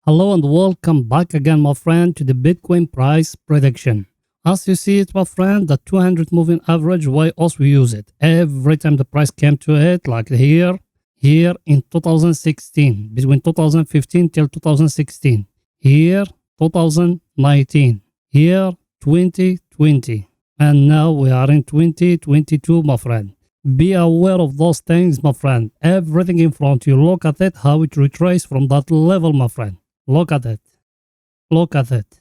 Hello and welcome back again, my friend, to the Bitcoin price prediction. As you see it, my friend, the 200 moving average, why else we use it? Every time the price came to it, like here in 2016, between 2015 till 2016, here 2019, here 2020, and now we are in 2022, my friend. Be aware of those things, my friend. Everything in front you, look at it, how it retraces from that level, my friend. Look at it. Look at it.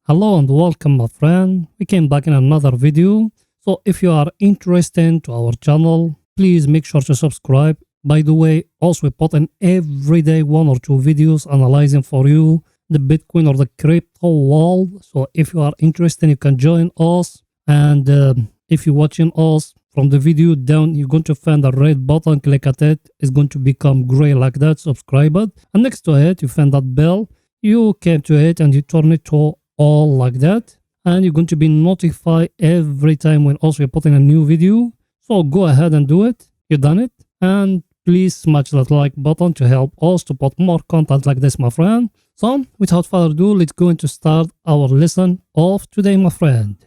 Hello and welcome, my friend. We came back in another video. So if you are interested to our channel, please make sure to subscribe. By the way, also we put in every day 1 or 2 videos analyzing for you the Bitcoin or the crypto world. So if you are interested, you can join us. And if you're watching us from the video down, you're going to find a red button. Click at it. It's going to become gray like that. Subscribe it. And next to it, you find that bell. You came to it and you turn it to all like that. And you're going to be notified every time when also you're putting a new video. So go ahead and do it. You done it. And please smash that like button to help us to put more content like this, my friend. So without further ado, let's go into start our lesson of today, my friend.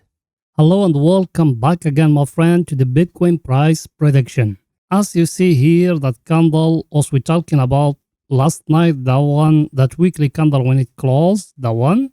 Hello and welcome back again, my friend, to the Bitcoin price prediction. As you see here, that candle as we talking about last night, the one, that weekly candle when it closed, the one,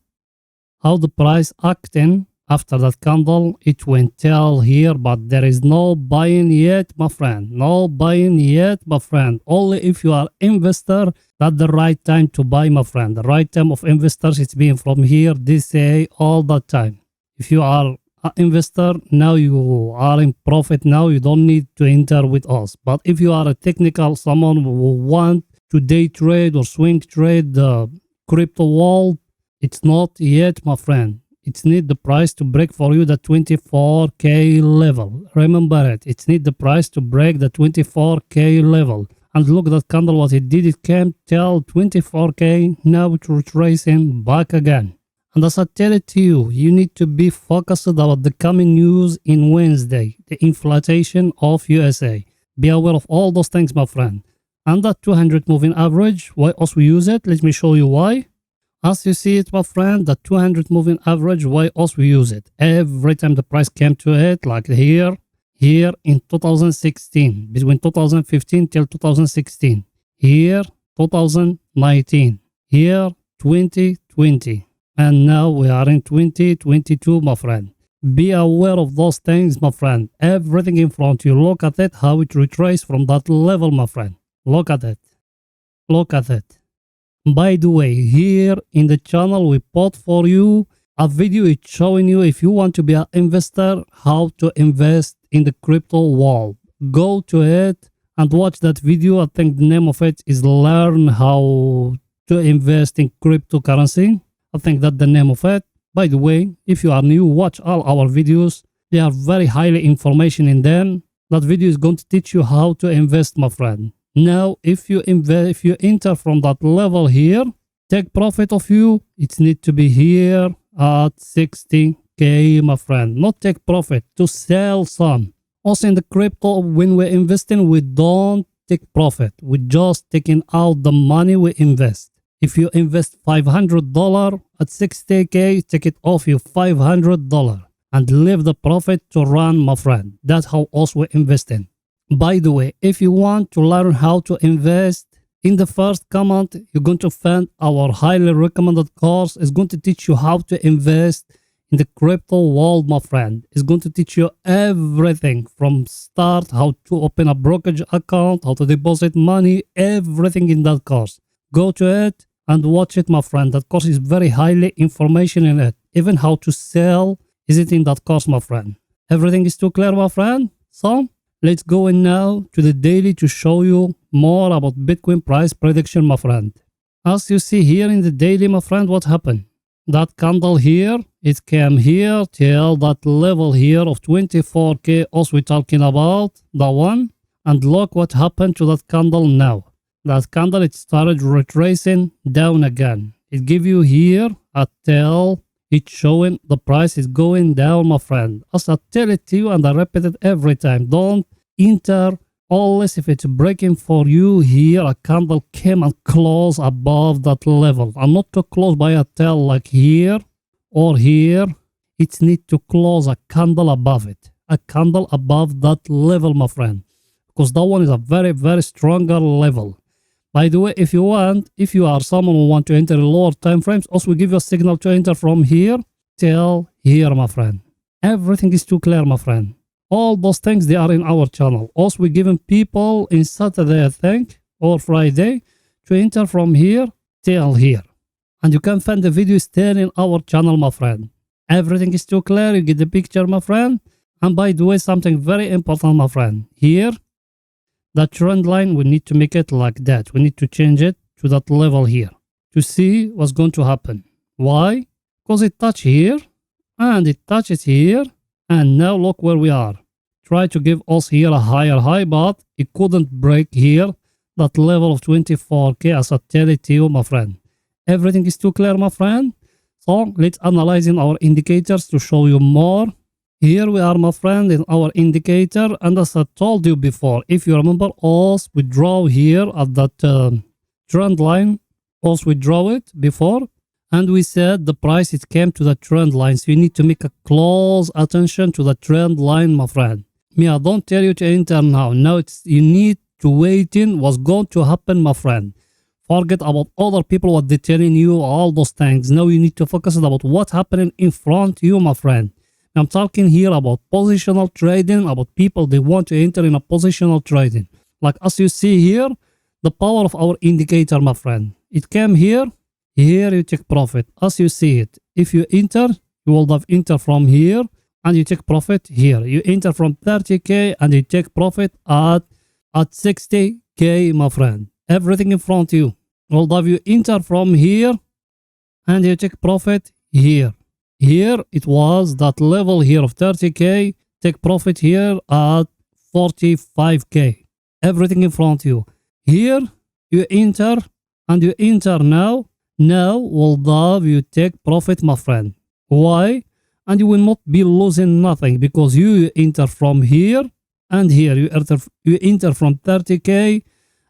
how the price acting after that candle, it went down here, but there is no buying yet, my friend. No buying yet, my friend. Only if you are investor, that's the right time to buy, my friend. The right time of investors, it's being from here, this day, all the time. If you are investor, now you are in profit, now you don't need to enter with us. But if you are a technical, someone who want to day trade or swing trade the crypto world, it's not yet, my friend. It's need the price to break for you the 24k level. Remember it, it's need the price to break the 24k level. And look at that candle, what it did, it came till 24k, now it's retracing back again. And as I tell it to you, you need to be focused about the coming news in Wednesday, the inflation of USA. Be aware of all those things, my friend. And that 200 moving average, why else we use it? Let me show you why. As you see it, my friend, the 200 moving average, why else we use it? Every time the price came to it, like here in 2016, between 2015 till 2016, here 2019, here 2020. And now we are in 2022, my friend. Be aware of those things, my friend. Everything in front you, look at it, how it retraces from that level, my friend. Look at it. Look at it. By the way, here in the channel, we put for you a video. It's showing you, if you want to be an investor, how to invest in the crypto world. Go to it and watch that video. I think the name of it is Learn How to Invest in Cryptocurrency. I think that's the name of it. By the way, if you are new, watch all our videos. They are very highly information in them. That video is going to teach you how to invest, my friend. Now, if you enter from that level here, take profit of you, it needs to be here at 60k, my friend. Not take profit, to sell some. Also in the crypto, when we're investing, we don't take profit. We just taking out the money we invest. If you invest $500 at 60k, take it off you $500 and leave the profit to run, my friend. That's how also we invest in. By the way, if you want to learn how to invest, in the first comment, you're going to find our highly recommended course. It's going to teach you how to invest in the crypto world, my friend. It's going to teach you everything from start, how to open a brokerage account, how to deposit money, everything in that course. Go to it and watch it, my friend. That course is very highly information in it. Even how to sell is it in that course, my friend. Everything is too clear, my friend. So let's go in now to the daily to show you more about Bitcoin price prediction, my friend. As you see here in the daily, my friend, what happened? That candle here, it came here till that level here of 24k, as we're talking about, the one. And look what happened to that candle now. That candle, it started retracing down again. It give you here a tail. It's showing the price is going down, my friend. As I tell it to you and I repeat it every time, don't enter Unless if it's breaking for you here, a candle came and close above that level, and not to close by a tail like here or here. It needs to close a candle above it, a candle above that level, my friend, because that one is a very, very stronger level. By the way, if you are someone who want to enter lower time frames, also we give you a signal to enter from here till here, my friend. Everything is too clear, my friend. All those things, they are in our channel. Also, we're giving people in Saturday, I think, or Friday, to enter from here till here. And you can find the video still in our channel, my friend. Everything is too clear. You get the picture, my friend. And by the way, something very important, my friend. Here, the trend line, we need to make it like that. We need to change it to that level here to see what's going to happen. Why? Because it touched here and it touches here. And now look where we are. Try to give us here a higher high, but it couldn't break here that level of 24K, as I tell it to you, my friend. Everything is too clear, my friend. So let's analyze in our indicators to show you more. Here we are, my friend, in our indicator. And as I told you before, if you remember, us, we draw here at that trend line. Also, we draw it before. And we said the price, it came to the trend line. So you need to make a close attention to the trend line, my friend. Me, I don't tell you to enter now. Now you need to wait in what's going to happen, my friend. Forget about other people, what they're telling you, all those things. Now you need to focus about what's happening in front of you, my friend. I'm talking here about positional trading, about people, they want to enter in a positional trading. Like as you see here, the power of our indicator, my friend. It came here. Here you take profit as you see it. If you enter, you will have enter from here and you take profit here. You enter from 30K and you take profit at 60K, my friend. Everything in front of you. Will have you enter from here and you take profit here. Here it was that level here of 30K. Take profit here at 45K. Everything in front of you. Here you enter and you enter now. Now will have you take profit, my friend. Why? And you will not be losing nothing because you enter from here and here. You enter from 30K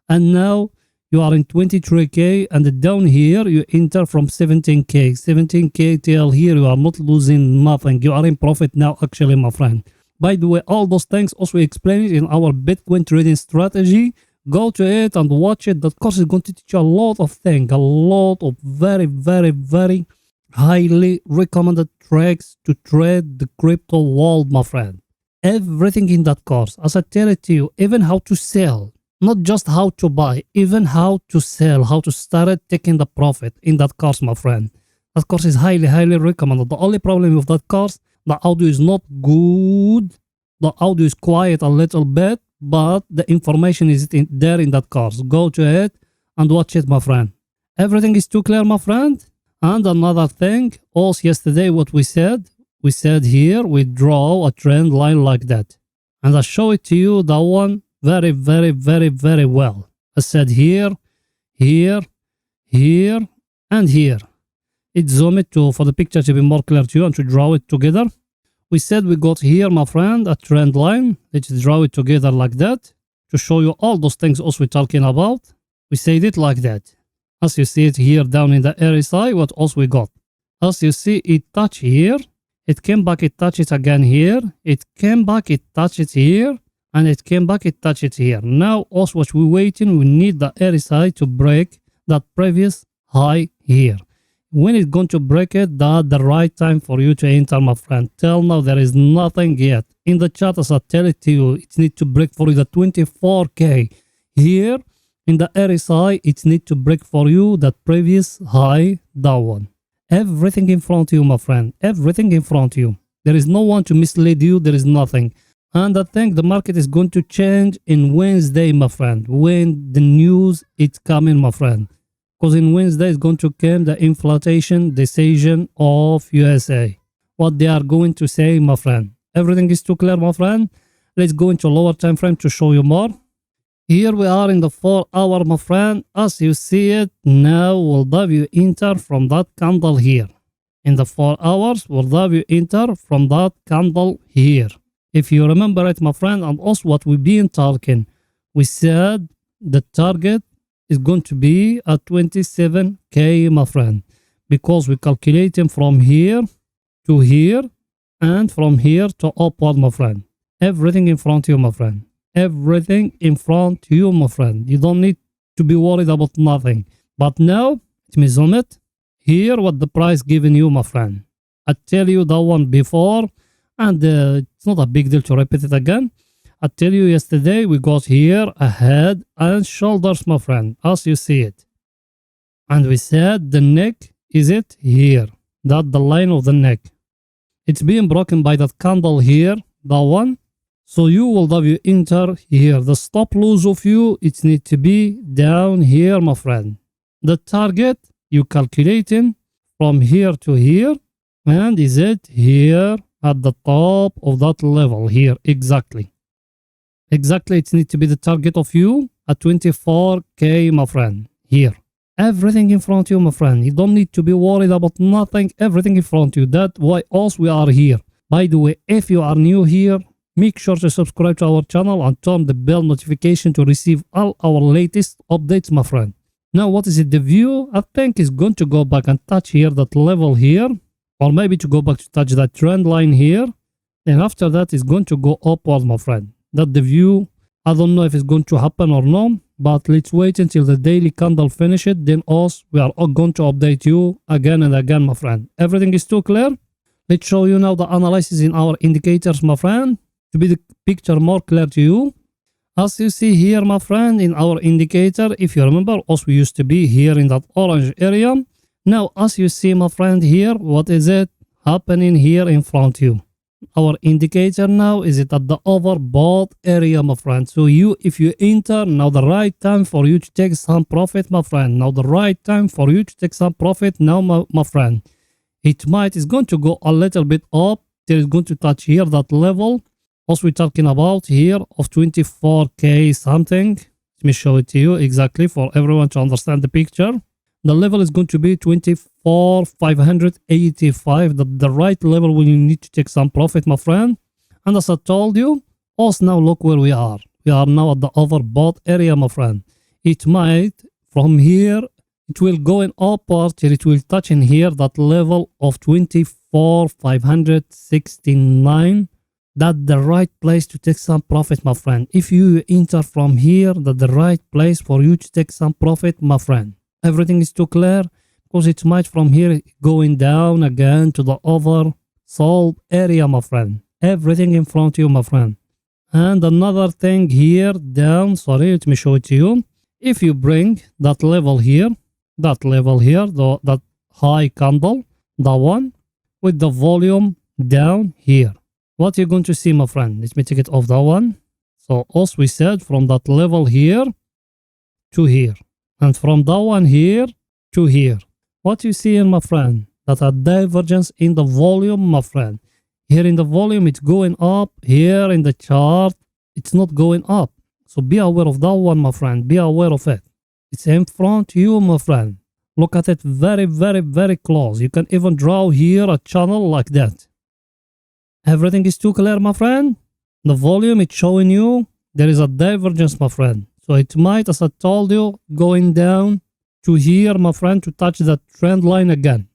and now you are in 23K, and down here you enter from 17K. 17K till here, you are not losing nothing. You are in profit now, actually, my friend. By the way, all those things also explained in our Bitcoin trading strategy. Go to it and watch it. That course is going to teach you a lot of things, a lot of very, very, very highly recommended tricks to trade the crypto world, my friend. Everything in that course, as I tell it to you, even how to sell, not just how to buy, even how to sell, how to start taking the profit in that course, my friend. That course is highly, highly recommended. The only problem with that course, the audio is not good. The audio is quiet a little bit, but the information is there in that course. Go to it and watch it, my friend. Everything is too clear, my friend. And another thing, also yesterday what we said here, we draw a trend line like that. And I show it to you, that one, very, very, very, very well. I said here, here, here, and here. It zoom it for the picture to be more clear to you and to draw it together. We said we got here, my friend, a trend line. Let's draw it together like that to show you all those things also we're talking about. We said it like that. As you see it here down in the RSI, what else we got? As you see, it touch here. It came back, it touch it again here. It came back, it touch it here. And it came back, it touch it here. Now, also what we're waiting, we need the RSI to break that previous high here. When it's going to break it, that's the right time for you to enter, my friend. Till now, there is nothing yet. In the chart, as I tell it to you, it needs to break for you the 24K. Here, in the RSI, it needs to break for you that previous high, that one. Everything in front of you, my friend. Everything in front of you. There is no one to mislead you. There is nothing. And I think the market is going to change in Wednesday, my friend. When the news is coming, my friend. Because in Wednesday is going to come the inflation decision of USA. What they are going to say, my friend. Everything is too clear, my friend. Let's go into lower time frame to show you more. Here we are in the 4 hour, my friend. As you see it, now we'll have you enter from that candle here. In the 4 hours, we'll have you enter from that candle here. If you remember it, my friend, and also what we've been talking. We said the target is going to be at 27k, my friend, because we calculate him from here to here and from here to upward, my friend. Everything in front of you, my friend. Everything in front of you, my friend. You don't need to be worried about nothing. But now, let me zoom it. Here, what the price giving you, my friend. I tell you that one before, and it's not a big deal to repeat it again. I tell you yesterday, we got here a head and shoulders, my friend, as you see it. And we said the neck is it here. That the line of the neck. It's being broken by that candle here, that one. So you will have you enter here. The stop loss of you, it needs to be down here, my friend. The target, you calculating from here to here. And is it here at the top of that level here? Exactly. Exactly, it needs to be the target of you at 24k, my friend. Here. Everything in front of you, my friend. You don't need to be worried about nothing. Everything in front of you. That's why us we are here. By the way, if you are new here, make sure to subscribe to our channel and turn the bell notification to receive all our latest updates, my friend. Now, what is it? The view, I think, is going to go back and touch here that level here. Or maybe to go back to touch that trend line here. And after that, it's going to go upward, my friend. That the view, I don't know if it's going to happen or not. But let's wait until the daily candle finish it. Then us, we are all going to update you again and again, my friend. Everything is too clear. Let's show you now the analysis in our indicators, my friend. To be the picture more clear to you. As you see here, my friend, in our indicator, if you remember, us we used to be here in that orange area. Now, as you see, my friend, here, what is it happening here in front of you? Our indicator now is it at the overbought area, my friend. So you, if you enter, now the right time for you to take some profit, my friend. Now the right time for you to take some profit now, my friend. It might, is going to go a little bit up. Till it's going to touch here, that level. Also, we're talking about here of 24k something. Let me show it to you exactly for everyone to understand the picture. The level is going to be 24,585. The right level when you need to take some profit, my friend. And as I told you, also now look where we are. We are now at the overbought area, my friend. It might, from here, it will go in upward till it will touch in here that level of 24,569. That's the right place to take some profit, my friend. If you enter from here, that's the right place for you to take some profit, my friend. Everything is too clear because it might from here going down again to the oversold area, my friend. Everything in front of you, my friend. And another thing here down, sorry, let me show it to you. If you bring that level here, that high candle, that one, with the volume down here. What you're going to see, my friend? Let me take it off that one. So as we said, from that level here to here. And from that one here to here. What you see, my friend? That a divergence in the volume, my friend. Here in the volume, it's going up. Here in the chart, it's not going up. So be aware of that one, my friend. Be aware of it. It's in front of you, my friend. Look at it very, very, very close. You can even draw here a channel like that. Everything is too clear, my friend. The volume, it's showing you there is a divergence, my friend. So it might, as I told you, going down to here, my friend, to touch that trend line again.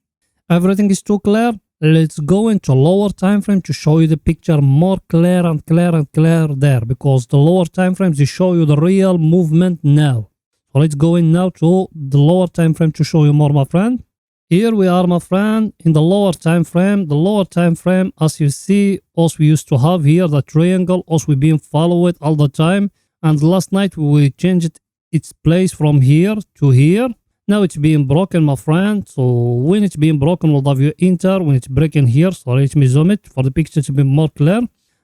Everything is too clear. Let's go into lower time frame to show you the picture more clear and clear and clear there, because the lower time frames, they show you the real movement now. So let's go in now to the lower time frame to show you more, my friend. Here we are, my friend, in the lower time frame. The lower time frame, as you see, us we used to have here the triangle, us we been follow it all the time. And last night we changed its place from here to here. Now it's being broken, my friend. So when it's being broken, we'll have you enter. When it's breaking here, sorry, let me zoom it for the picture to be more clear.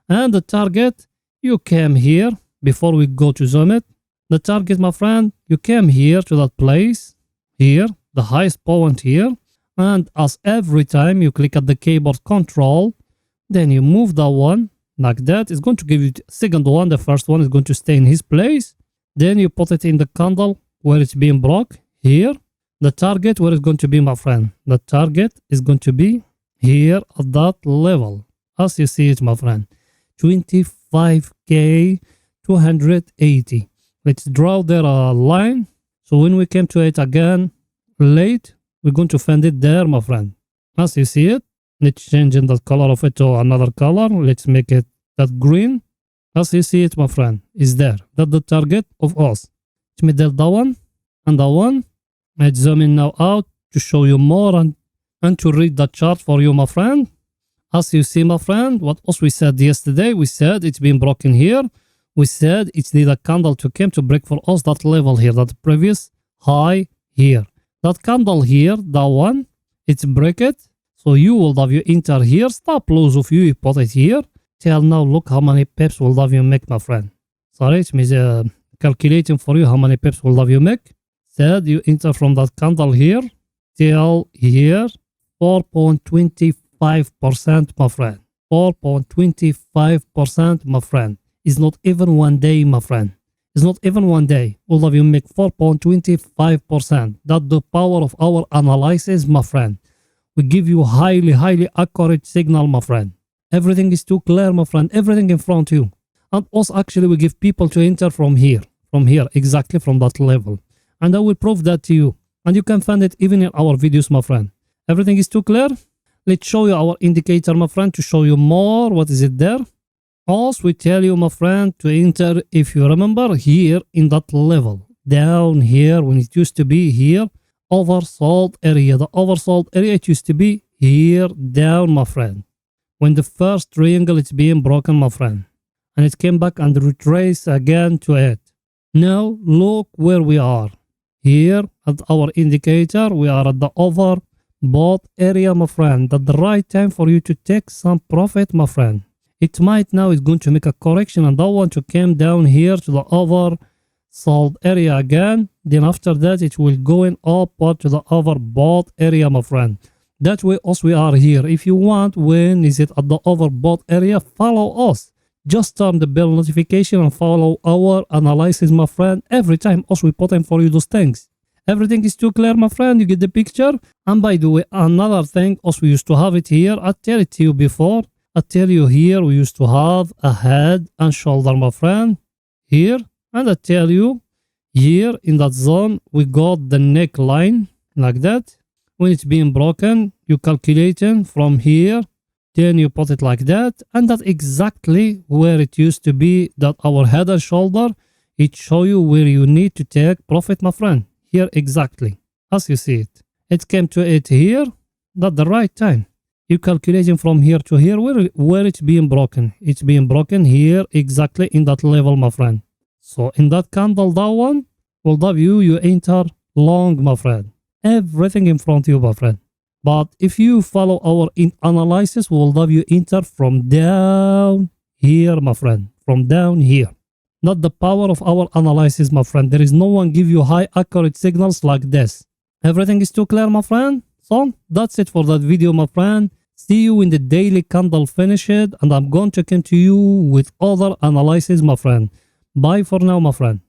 And the target, you came here before we go to zoom it. The target, my friend, you came here to that place here, the highest point here. And as every time you click at the keyboard control, then you move that one like that. It's going to give you the second one. The first one is going to stay in his place. Then you put it in the candle where it's being broke here. The target, where it's going to be, my friend? The target is going to be here at that level. As you see it, my friend. 25k 280. Let's draw there a line. So when we came to it again late, we're going to find it there, my friend. As you see it, let's change in the color of it to another color. Let's make it that green. As you see it, my friend, is there. That's the target of us. Let me delete that one and that one. Let's zoom in now out to show you more and to read the chart for you, my friend. As you see, my friend, what else we said yesterday? We said it's been broken here. We said it's need a candle to come to break for us that level here, that previous high here. That candle here, that one, it's break it. So you will have you enter here, stop loss of you put it here. Till now, look how many pips will have you make, my friend. Sorry, it means calculating for you how many pips will have you make. Said you enter from that candle here till here, 4.25%, my friend. 4.25%, my friend. It's not even 1 day, my friend. It's not even 1 day. All of you make 4.25%. That's the power of our analysis, my friend. We give you highly accurate signal, my friend. Everything is too clear, my friend. Everything in front of you. And also, actually, we give people to enter from here, exactly from that level. And I will prove that to you. And you can find it even in our videos, my friend. Everything is too clear. Let's show you our indicator, my friend, to show you more. What is it there? Also, we tell you, my friend, to enter, if you remember, here in that level. Down here, when it used to be here, oversold area. The oversold area, it used to be here, down, my friend. When the first triangle is being broken, my friend. And it came back and retrace again to it. Now, look where we are. Here, at our indicator, we are at the overbought area, my friend. That's the right time for you to take some profit, my friend. It might now is going to make a correction and I want to come down here to the oversold area again. Then after that, it will go in upward to the overbought area, my friend. That way also we are here. If you want, when is it at the overbought area, follow us. Just turn the bell notification and follow our analysis, my friend. Every time also we put in for you those things. Everything is too clear, my friend. You get the picture. And by the way, another thing, also we used to have it here. I tell it to you before. I tell you here, we used to have a head and shoulder, my friend, here. And I tell you, here in that zone, we got the neckline, like that. When it's being broken, you calculating from here, then you put it like that. And that's exactly where it used to be, that our head and shoulder, it show you where you need to take profit, my friend. Here exactly, as you see it. It came to it here, that's the right time. You calculating from here to here, where it's being broken. It's being broken here, exactly in that level, my friend. So in that candle, that one, will have you enter long, my friend. Everything in front of you, my friend. But if you follow our analysis, we'll have you enter from down here, my friend. From down here. Not the power of our analysis, my friend. There is no one give you high accurate signals like this. Everything is too clear, my friend. So that's it for that video, my friend. See you in the daily candle finished, and I'm going to come to you with other analysis, my friend. Bye for now, my friend.